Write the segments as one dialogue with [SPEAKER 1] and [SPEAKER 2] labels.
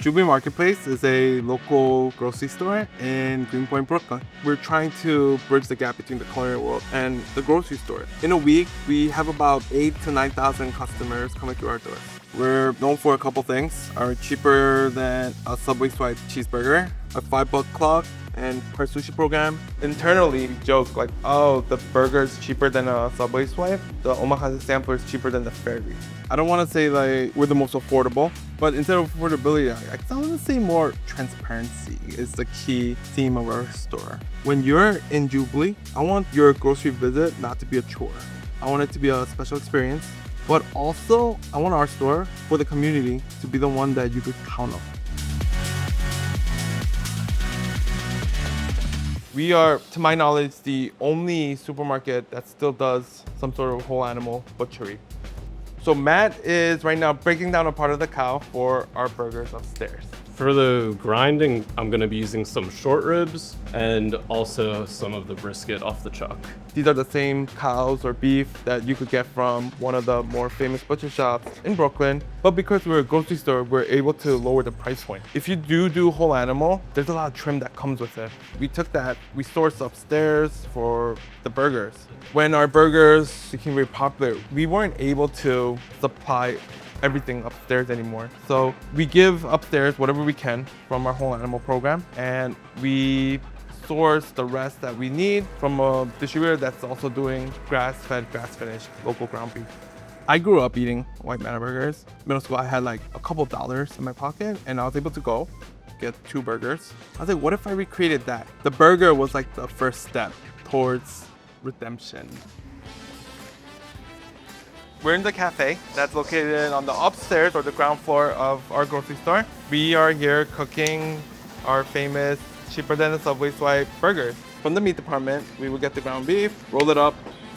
[SPEAKER 1] Jubilee Marketplace is a local grocery store in Greenpoint, Brooklyn. We're trying to bridge the gap between the culinary world and the grocery store. In a week, we have about 8,000 to 9,000 customers coming through our doors. We're known for a couple things. Are cheaper than a Subway swipe cheeseburger, a $5 club, and our sushi program. Internally, we joke like, oh, the burger is cheaper than a Subway swipe. The Omakase sampler is cheaper than the ferry. I don't want to say like we're the most affordable, but instead of affordability, I want to say more transparency is the key theme of our store. When you're in Jubilee, I want your grocery visit not to be a chore. I want it to be a special experience, but also I want our store for the community to be the one that you could count on. We are, to my knowledge, the only supermarket that still does some sort of whole animal butchery. So Matt is right now breaking down a part of the cow for our burgers upstairs.
[SPEAKER 2] For the grinding, I'm gonna be using some short ribs and also some of the brisket off the chuck.
[SPEAKER 1] These are the same cows or beef that you could get from one of the more famous butcher shops in Brooklyn. But because we're a grocery store, we're able to lower the price point. If you do whole animal, there's a lot of trim that comes with it. We took that, we sourced upstairs for the burgers. When our burgers became very popular, we weren't able to supply everything upstairs anymore. So we give upstairs whatever we can from our whole animal program, and we source the rest that we need from a distributor that's also doing grass-fed, grass-finished local ground beef. I grew up eating white manor burgers. Middle school, I had like a couple dollars in my pocket, and I was able to go get 2 burgers. I was like, what if I recreated that? The burger was like the first step towards redemption. We're in the cafe that's located on the upstairs or the ground floor of our grocery store. We are here cooking our famous cheaper than a Subway swipe burgers. From the meat department, we will get the ground beef, roll it up,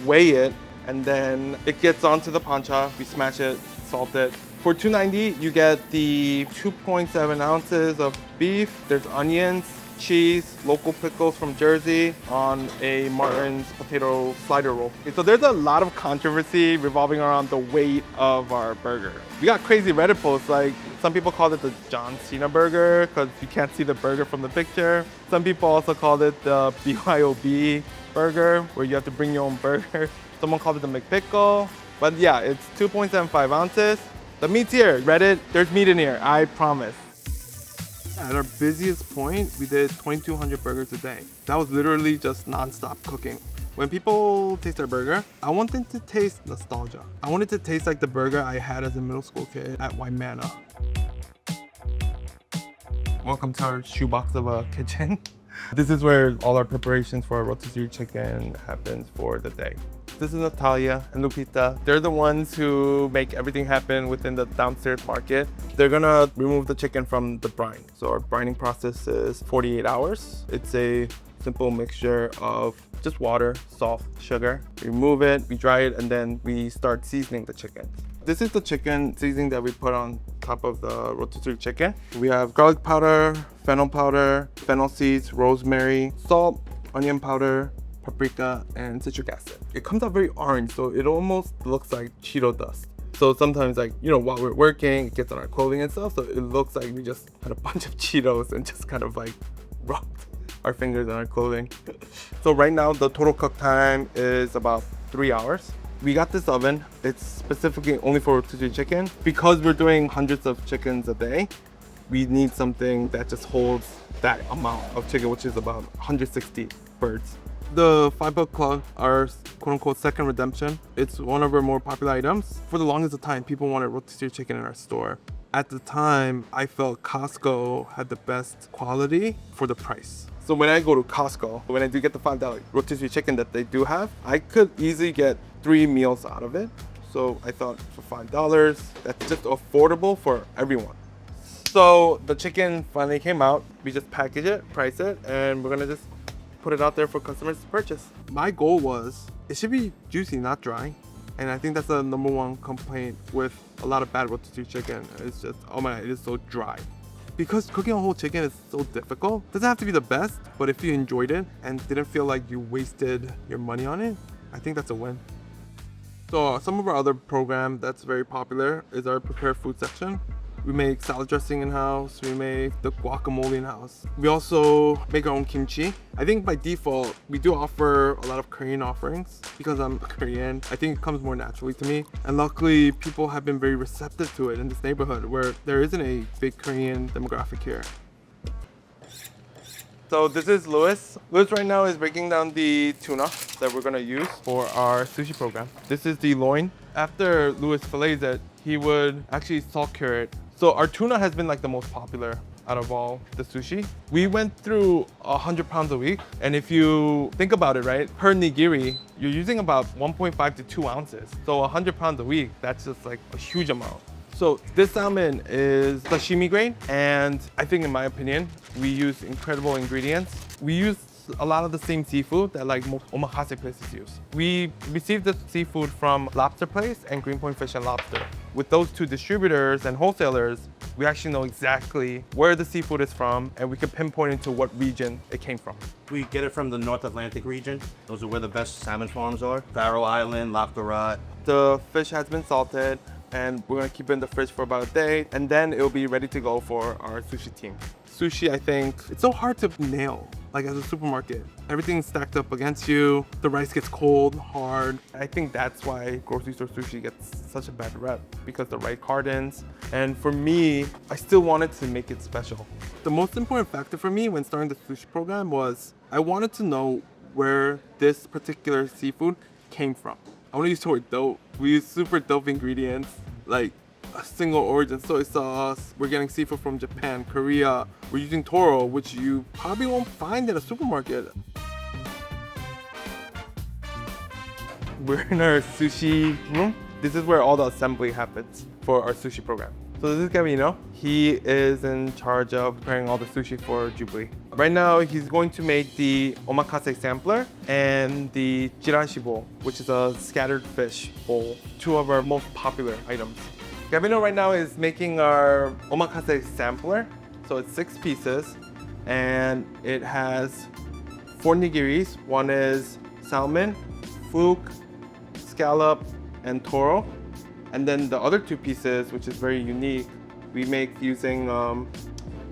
[SPEAKER 1] weigh it, and then it gets onto the plancha. We smash it, salt it. For $2.90, you get the 2.7 ounces of beef. There's onions, cheese, local pickles from Jersey on a Martin's potato slider roll. So there's a lot of controversy revolving around the weight of our burger. We got crazy Reddit posts, like some people called it the John Cena burger because you can't see the burger from the picture. Some people also called it the BYOB burger, where you have to bring your own burger. Someone called it the McPickle. But yeah, it's 2.75 ounces. The meat's here. Reddit, there's meat in here, I promise. At our busiest point, we did 2,200 burgers a day. That was literally just non-stop cooking. When people taste our burger, I want them to taste nostalgia. I want it to taste like the burger I had as a middle school kid at Waimana. Welcome to our shoebox of a kitchen. This is where all our preparations for our rotisserie chicken happens for the day. This is Natalia and Lupita. They're the ones who make everything happen within the downstairs market. They're gonna remove the chicken from the brine. So our brining process is 48 hours. It's a simple mixture of just water, salt, sugar. We remove it, we dry it, and then we start seasoning the chicken. This is the chicken seasoning that we put on top of the rotisserie chicken. We have garlic powder, fennel seeds, rosemary, salt, onion powder, paprika, and citric acid. It comes out very orange, so it almost looks like Cheeto dust. So sometimes, like, you know, while we're working, it gets on our clothing and stuff, so it looks like we just had a bunch of Cheetos and just kind of like rubbed our fingers on our clothing. So right now, the total cook time is about 3 hours. We got this oven. It's specifically only for rotisserie chicken. Because we're doing hundreds of chickens a day, we need something that just holds that amount of chicken, which is about 160 birds. The $5 club, our quote-unquote second redemption, it's one of our more popular items. For the longest of time, people wanted rotisserie chicken in our store. At the time, I felt Costco had the best quality for the price. So when I go to Costco, when I do get the $5 rotisserie chicken that they do have, I could easily get 3 meals out of it. So I thought for $5, that's just affordable for everyone. So the chicken finally came out. We just package it, price it, and we're gonna just put it out there for customers to purchase. My goal was, it should be juicy, not dry. And I think that's the #1 complaint with a lot of bad rotisserie chicken. It's just, oh my God, it is so dry. Because cooking a whole chicken is so difficult, it doesn't have to be the best, but if you enjoyed it and didn't feel like you wasted your money on it, I think that's a win. So some of our other program that's very popular is our prepared food section. We make salad dressing in-house. We make the guacamole in-house. We also make our own kimchi. I think by default, we do offer a lot of Korean offerings because I'm Korean. I think it comes more naturally to me. And luckily, people have been very receptive to it in this neighborhood where there isn't a big Korean demographic here. So this is Louis. Louis right now is breaking down the tuna that we're gonna use for our sushi program. This is the loin. After Louis fillets it, he would actually salt cure it. So our tuna has been like the most popular out of all the sushi. We went through 100 pounds a week. And if you think about it, right, per nigiri, you're using about 1.5 to 2 ounces. So 100 pounds a week, that's just like a huge amount. So this salmon is sashimi grade, and I think in my opinion, we use incredible ingredients. We use a lot of the same seafood that like most omakase places use. We received the seafood from Lobster Place and Greenpoint Fish and Lobster. With those two distributors and wholesalers, we actually know exactly where the seafood is from, and we can pinpoint into what region it came from.
[SPEAKER 3] We get it from the North Atlantic region. Those are where the best salmon farms are. Faroe Island, Lockerot.
[SPEAKER 1] The fish has been salted, and we're gonna keep it in the fridge for about a day, and then it'll be ready to go for our sushi team. Sushi, I think, it's so hard to nail, like as a supermarket. Everything's stacked up against you, the rice gets cold, hard. I think that's why grocery store sushi gets such a bad rep, because the rice hardens. And for me, I still wanted to make it special. The most important factor for me when starting the sushi program was I wanted to know where this particular seafood came from. I want to use the word dope. We use super dope ingredients, like a single origin soy sauce. We're getting seafood from Japan, Korea. We're using toro, which you probably won't find at a supermarket. We're in our sushi room. This is where all the assembly happens for our sushi program. So this is Gabby, he is in charge of preparing all the sushi for Jubilee. Right now, he's going to make the omakase sampler and the jirashi bowl, which is a scattered fish bowl, two of our most popular items. Gabino right now is making our omakase sampler. So it's 6 pieces, and it has 4 nigiris. One is salmon, fluke, scallop, and toro. And then the other 2 pieces, which is very unique, we make using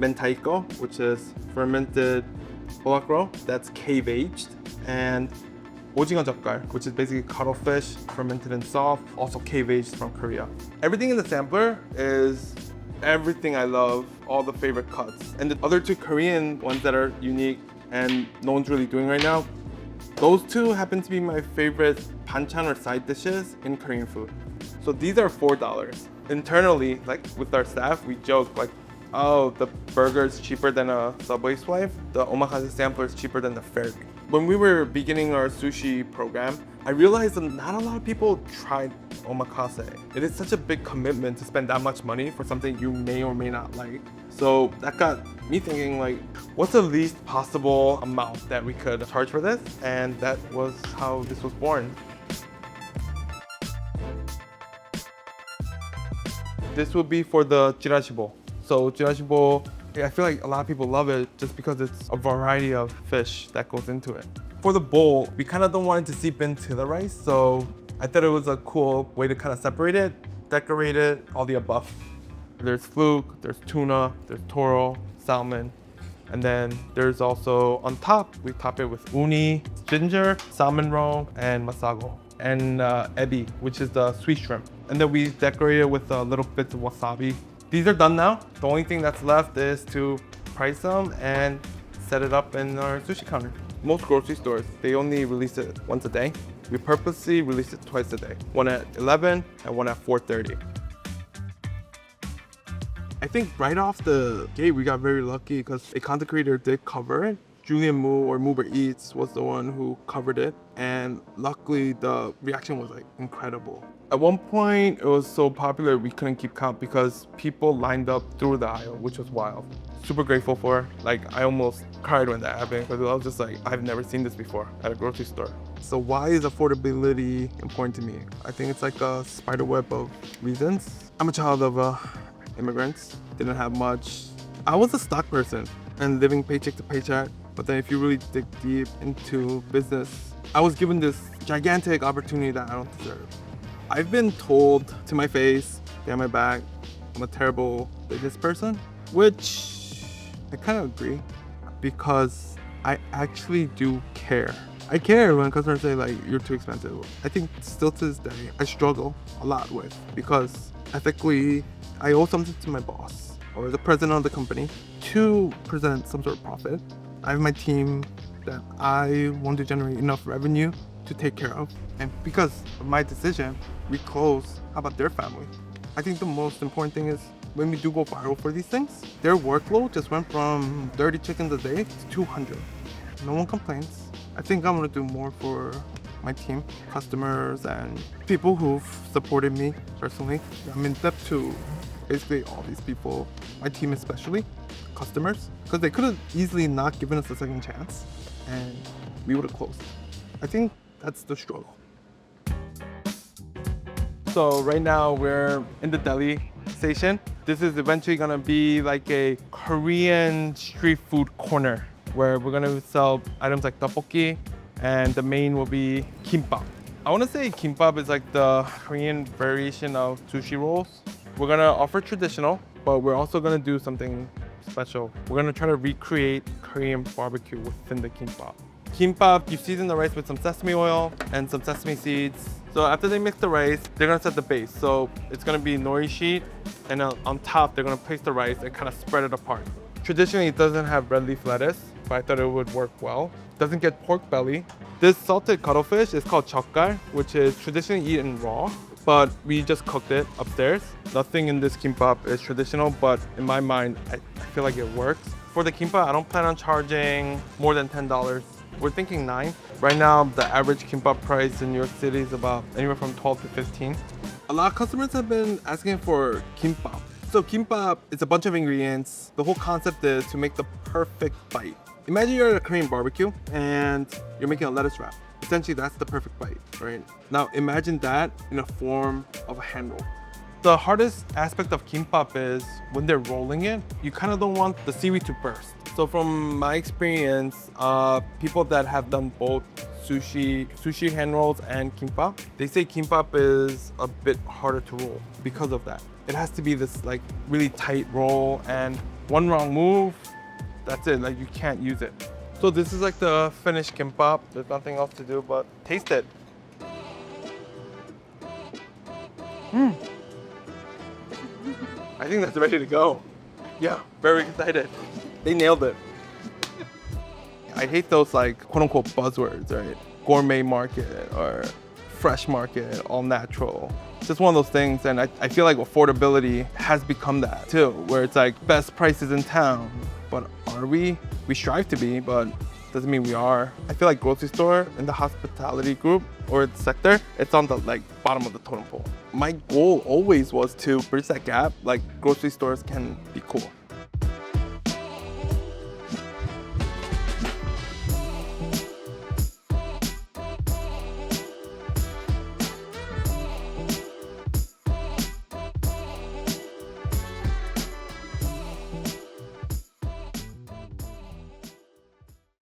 [SPEAKER 1] mentaiko, which is fermented bolakro that's cave aged, and 오징어 젓갈, which is basically cuttlefish, fermented and soft, also cave aged from Korea. Everything in the sampler is everything I love, all the favorite cuts. And the other 2 Korean ones that are unique and no one's really doing right now, those 2 happen to be my favorite banchan or side dishes in Korean food. So these are $4. Internally, like with our staff, we joke like, oh, the burger is cheaper than a Subway swipe. The omakase sampler is cheaper than the ferg. When we were beginning our sushi program, I realized that not a lot of people tried omakase. It is such a big commitment to spend that much money for something you may or may not like. So that got me thinking like, what's the least possible amount that we could charge for this? And that was how this was born. This would be for the jirashi bowl. So jirashi bowl, I feel like a lot of people love it just because it's a variety of fish that goes into it. For the bowl, we kind of don't want it to seep into the rice, so I thought it was a cool way to kind of separate it, decorate it, all the above. There's fluke, there's tuna, there's toro, salmon, and then there's also on top, we top it with uni, ginger, salmon roe, and masago, and ebi, which is the sweet shrimp. And then we decorate it with little bits of wasabi. These are done now. The only thing that's left is to price them and set it up in our sushi counter. Most grocery stores, they only release it once a day. We purposely release it twice a day, one at 11 and one at 4:30. I think right off the gate, we got very lucky because a content creator did cover it. Julian Moo or Moober Eats was the one who covered it, and luckily the reaction was like incredible. At one point it was so popular we couldn't keep count because people lined up through the aisle, which was wild. Super grateful for. Like I almost cried when that happened because I was just like, I've never seen this before at a grocery store. So why is affordability important to me? I think it's like a spider web of reasons. I'm a child of immigrants, didn't have much. I was a stock person and living paycheck to paycheck. But then if you really dig deep into business, I was given this gigantic opportunity that I don't deserve. I've been told to my face, behind my back, I'm a terrible biggest person, which I kind of agree because I actually do care. I care when customers say like, you're too expensive. I think still to this day, I struggle a lot with because ethically, I owe something to my boss or the president of the company to present some sort of profit. I have my team that I want to generate enough revenue to take care of. And because of my decision, we close. How about their family? I think the most important thing is when we do go viral for these things, their workload just went from 30 chickens a day to 200. No one complains. I think I'm gonna do more for my team, customers, and people who've supported me personally. I'm in debt to basically all these people, my team especially, customers, because they could have easily not given us a second chance and we would have closed. I think that's the struggle. So right now we're in the deli station. This is eventually gonna be like a Korean street food corner where we're gonna sell items like tteokbokki, and the main will be kimbap. I wanna say kimbap is like the Korean variation of sushi rolls. We're gonna offer traditional, but we're also gonna do something special. We're gonna try to recreate Korean barbecue within the kimbap. Kimbap, you season the rice with some sesame oil and some sesame seeds. So after they mix the rice, they're gonna set the base. So it's gonna be nori sheet, and on top, they're gonna place the rice and kind of spread it apart. Traditionally, it doesn't have red leaf lettuce, but I thought it would work well. Doesn't get pork belly. This salted cuttlefish is called jeokgal, which is traditionally eaten raw, but we just cooked it upstairs. Nothing in this kimbap is traditional, but in my mind, I feel like it works. For the kimbap, I don't plan on charging more than $10. We're thinking 9. Right now, the average kimbap price in New York City is about anywhere from 12 to 15. A lot of customers have been asking for kimbap. So kimbap is a bunch of ingredients. The whole concept is to make the perfect bite. Imagine you're at a Korean barbecue and you're making a lettuce wrap. Essentially, that's the perfect bite, right? Now imagine that in a form of a hand roll. The hardest aspect of kimbap is when they're rolling it, you kind of don't want the seaweed to burst. So from my experience, people that have done both sushi hand rolls and kimbap, they say kimbap is a bit harder to roll because of that. It has to be this like really tight roll, and one wrong move, that's it, like you can't use it. So this is like the finished kimbap. There's nothing else to do but taste it. I think that's ready to go. Yeah, very excited. They nailed it. I hate those like quote unquote buzzwords, right? Gourmet market or fresh market, all natural. It's just one of those things, and I feel like affordability has become that too, where it's like best prices in town. But are we? We strive to be, but doesn't mean we are. I feel like grocery store in the hospitality group or sector, it's on the like bottom of the totem pole. My goal always was to bridge that gap, like grocery stores can be cool.